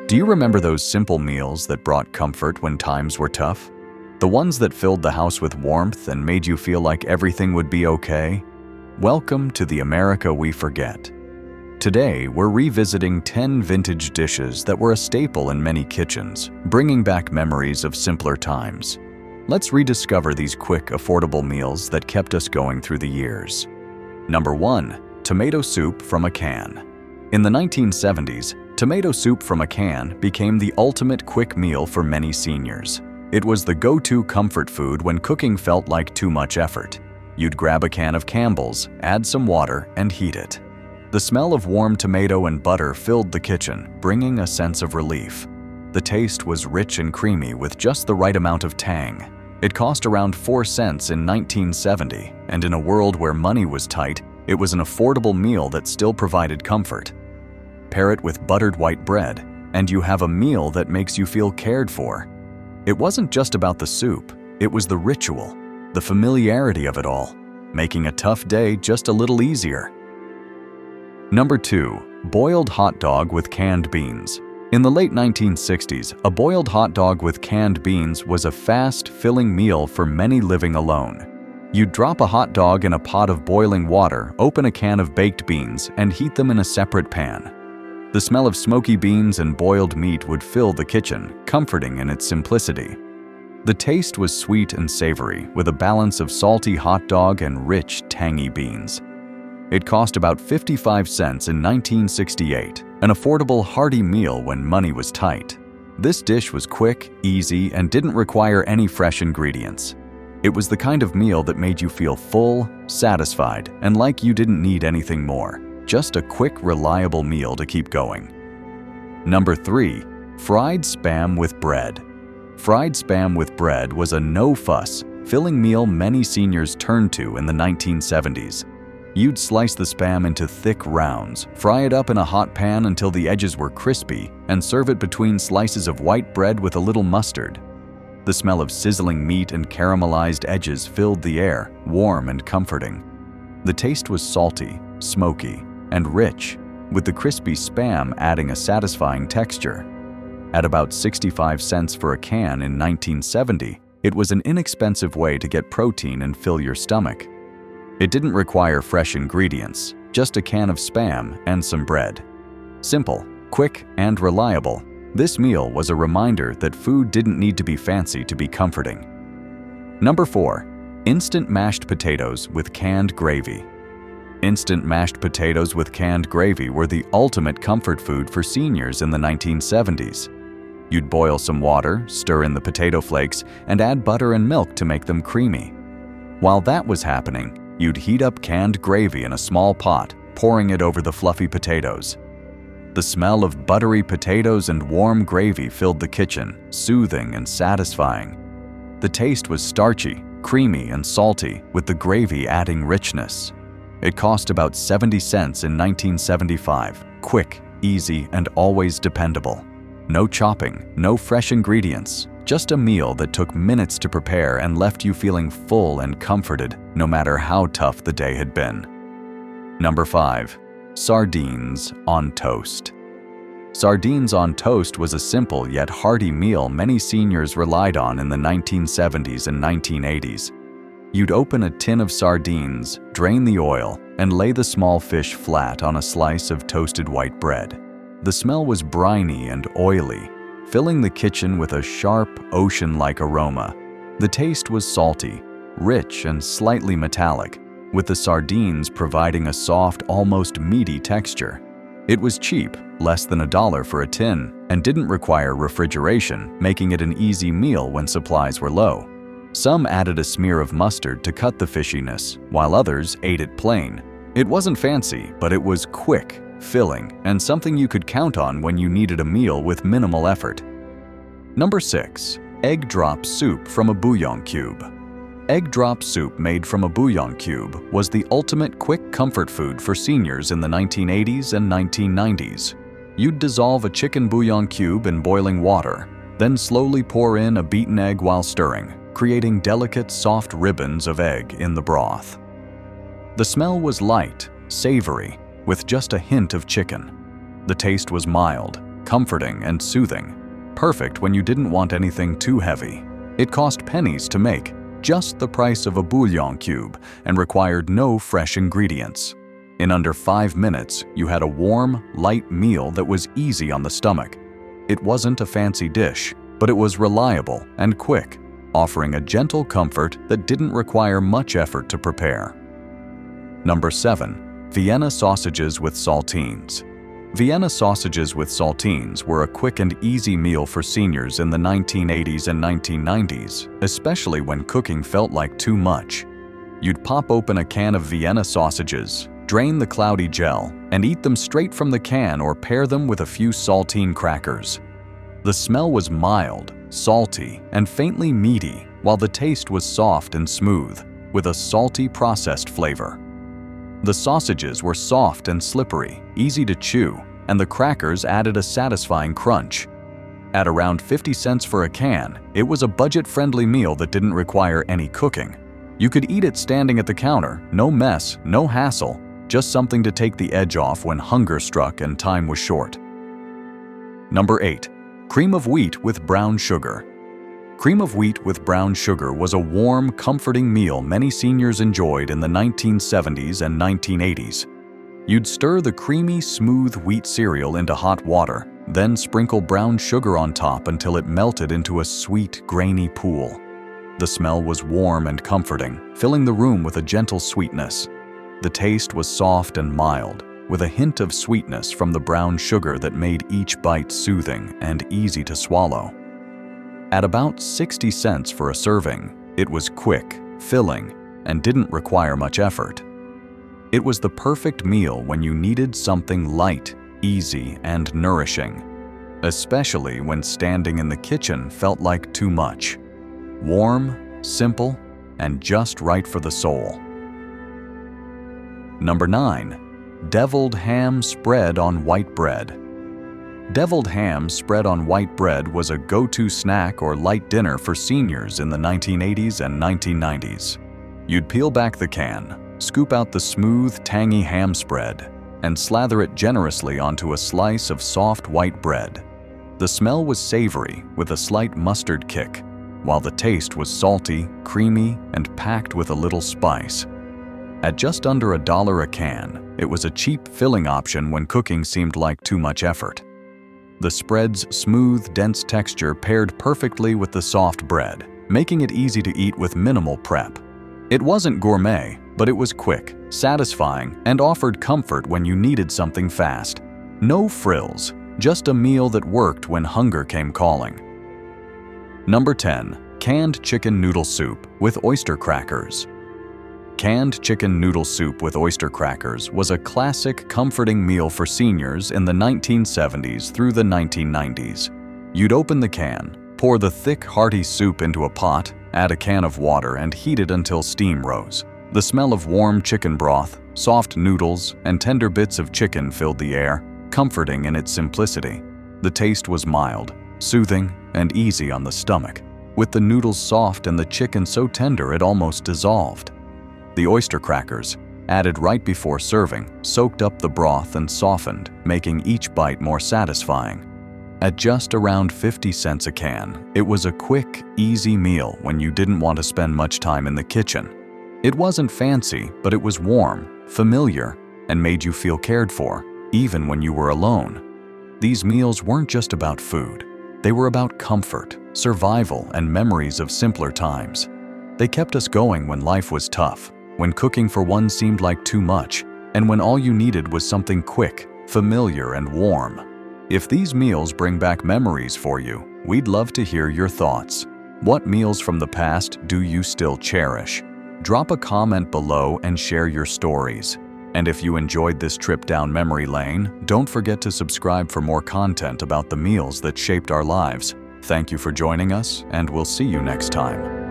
Do you remember those simple meals that brought comfort when times were tough? The ones that filled the house with warmth and made you feel like everything would be okay? Welcome to the America we forget. Today, we're revisiting 10 vintage dishes that were a staple in many kitchens, bringing back memories of simpler times. Let's rediscover these quick, affordable meals that kept us going through the years. Number 1. Tomato soup from a can. In the 1970s, tomato soup from a can became the ultimate quick meal for many seniors. It was the go-to comfort food when cooking felt like too much effort. You'd grab a can of Campbell's, add some water, and heat it. The smell of warm tomato and butter filled the kitchen, bringing a sense of relief. The taste was rich and creamy with just the right amount of tang. It cost around 4 cents in 1970, and in a world where money was tight, it was an affordable meal that still provided comfort. Pair it with buttered white bread, and you have a meal that makes you feel cared for. It wasn't just about the soup, it was the ritual, the familiarity of it all, making a tough day just a little easier. Number 2. Boiled hot dog with canned beans. In the late 1960s, a boiled hot dog with canned beans was a fast, filling meal for many living alone. You'd drop a hot dog in a pot of boiling water, open a can of baked beans, and heat them in a separate pan. The smell of smoky beans and boiled meat would fill the kitchen, comforting in its simplicity. The taste was sweet and savory, with a balance of salty hot dog and rich, tangy beans. It cost about 55 cents in 1968, an affordable, hearty meal when money was tight. This dish was quick, easy, and didn't require any fresh ingredients. It was the kind of meal that made you feel full, satisfied, and like you didn't need anything more. Just a quick, reliable meal to keep going. Number 3. Fried Spam with bread. Fried Spam with bread was a no-fuss, filling meal many seniors turned to in the 1970s. You'd slice the Spam into thick rounds, fry it up in a hot pan until the edges were crispy, and serve it between slices of white bread with a little mustard. The smell of sizzling meat and caramelized edges filled the air, warm and comforting. The taste was salty, smoky, and rich, with the crispy Spam adding a satisfying texture. At about 65 cents for a can in 1970, it was an inexpensive way to get protein and fill your stomach. It didn't require fresh ingredients, just a can of Spam and some bread. Simple, quick, and reliable, this meal was a reminder that food didn't need to be fancy to be comforting. Number 4. Instant mashed potatoes with canned gravy. Instant mashed potatoes with canned gravy were the ultimate comfort food for seniors in the 1970s. You'd boil some water, stir in the potato flakes, and add butter and milk to make them creamy. While that was happening, you'd heat up canned gravy in a small pot, pouring it over the fluffy potatoes. The smell of buttery potatoes and warm gravy filled the kitchen, soothing and satisfying. The taste was starchy, creamy, and salty, with the gravy adding richness. It cost about 70 cents in 1975, quick, easy, and always dependable. No chopping, no fresh ingredients, just a meal that took minutes to prepare and left you feeling full and comforted, no matter how tough the day had been. Number 5. Sardines on toast. Sardines on toast was a simple yet hearty meal many seniors relied on in the 1970s and 1980s. You'd open a tin of sardines, drain the oil, and lay the small fish flat on a slice of toasted white bread. The smell was briny and oily, filling the kitchen with a sharp, ocean-like aroma. The taste was salty, rich, and slightly metallic, with the sardines providing a soft, almost meaty texture. It was cheap, less than $1 for a tin, and didn't require refrigeration, making it an easy meal when supplies were low. Some added a smear of mustard to cut the fishiness, while others ate it plain. It wasn't fancy, but it was quick, filling, and something you could count on when you needed a meal with minimal effort. Number 6. Egg drop soup from a bouillon cube. Egg drop soup made from a bouillon cube was the ultimate quick comfort food for seniors in the 1980s and 1990s. You'd dissolve a chicken bouillon cube in boiling water, then slowly pour in a beaten egg while stirring, creating delicate, soft ribbons of egg in the broth. The smell was light, savory, with just a hint of chicken. The taste was mild, comforting, and soothing. Perfect when you didn't want anything too heavy. It cost pennies to make, just the price of a bouillon cube, and required no fresh ingredients. In under 5 minutes, you had a warm, light meal that was easy on the stomach. It wasn't a fancy dish, but it was reliable and quick, offering a gentle comfort that didn't require much effort to prepare. Number 7. Vienna Sausages with Saltines. Vienna sausages with saltines were a quick and easy meal for seniors in the 1980s and 1990s, especially when cooking felt like too much. You'd pop open a can of Vienna sausages, drain the cloudy gel, and eat them straight from the can or pair them with a few saltine crackers. The smell was mild, salty, and faintly meaty, while the taste was soft and smooth, with a salty processed flavor. The sausages were soft and slippery, easy to chew, and the crackers added a satisfying crunch. At around 50 cents for a can, it was a budget-friendly meal that didn't require any cooking. You could eat it standing at the counter, no mess, no hassle, just something to take the edge off when hunger struck and time was short. Number 8. Cream of wheat with brown sugar. Cream of wheat with brown sugar was a warm, comforting meal many seniors enjoyed in the 1970s and 1980s. You'd stir the creamy, smooth wheat cereal into hot water, then sprinkle brown sugar on top until it melted into a sweet, grainy pool. The smell was warm and comforting, filling the room with a gentle sweetness. The taste was soft and mild, with a hint of sweetness from the brown sugar that made each bite soothing and easy to swallow. At about 60 cents for a serving, it was quick, filling, and didn't require much effort. It was the perfect meal when you needed something light, easy, and nourishing, especially when standing in the kitchen felt like too much. Warm, simple, and just right for the soul. Number 9. Deviled ham spread on white bread. Deviled ham spread on white bread was a go-to snack or light dinner for seniors in the 1980s and 1990s. You'd peel back the can, scoop out the smooth, tangy ham spread, and slather it generously onto a slice of soft white bread. The smell was savory with a slight mustard kick, while the taste was salty, creamy, and packed with a little spice. At just under $1 a can, it was a cheap filling option when cooking seemed like too much effort. The spread's smooth, dense texture paired perfectly with the soft bread, making it easy to eat with minimal prep. It wasn't gourmet, but it was quick, satisfying, and offered comfort when you needed something fast. No frills, just a meal that worked when hunger came calling. Number 10. Canned chicken noodle soup with oyster crackers. Canned chicken noodle soup with oyster crackers was a classic, comforting meal for seniors in the 1970s through the 1990s. You'd open the can, pour the thick, hearty soup into a pot, add a can of water, and heat it until steam rose. The smell of warm chicken broth, soft noodles, and tender bits of chicken filled the air, comforting in its simplicity. The taste was mild, soothing, and easy on the stomach, with the noodles soft and the chicken so tender it almost dissolved. The oyster crackers, added right before serving, soaked up the broth and softened, making each bite more satisfying. At just around 50 cents a can, it was a quick, easy meal when you didn't want to spend much time in the kitchen. It wasn't fancy, but it was warm, familiar, and made you feel cared for, even when you were alone. These meals weren't just about food. They were about comfort, survival, and memories of simpler times. They kept us going when life was tough, when cooking for one seemed like too much, and when all you needed was something quick, familiar, and warm. If these meals bring back memories for you, we'd love to hear your thoughts. What meals from the past do you still cherish? Drop a comment below and share your stories. And if you enjoyed this trip down memory lane, don't forget to subscribe for more content about the meals that shaped our lives. Thank you for joining us, and we'll see you next time.